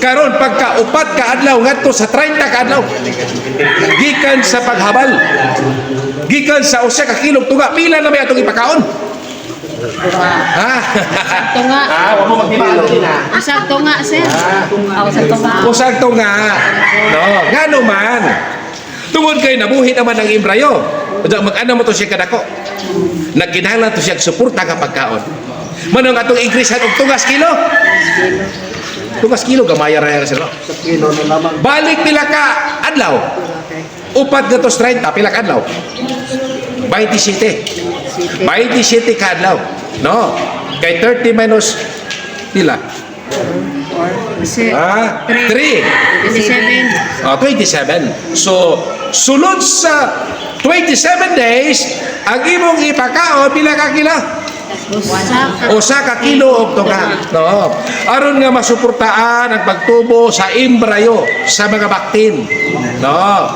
Karon pagka upat ka adlaw ngadto sa 30 ka adlaw. Gikan sa paghabal. Gikan sa usa ka kilog tuga, pila na may atong ipakaon? Ha? Tunga. Wa mo magtibalo din ha. Usag tunga, sir. Usag tunga. Usag tunga. No, ngano man. Tungod kay nabuhi naman ang imbrayo. Mag-ana mo to siya kadako. Nagkinahanglan to siya suporta ka pagkaon. Manong atong increase og tungas kilo? Tungas kilo gamaya ra sir. Kilo na naman. Balik pila ka adlaw. Upat gatos 30 pila ka adlaw. 27. 27 ka adlaw. No. Kay 30 minus pila? 3. 27. 27. So, sulod sa 27 days, ang imong ipakaon, pila ka kilo? Usa ka kilo og tuga. No. Aron nga masuportaan ang pagtubo sa imbrayo sa mga baktin. No.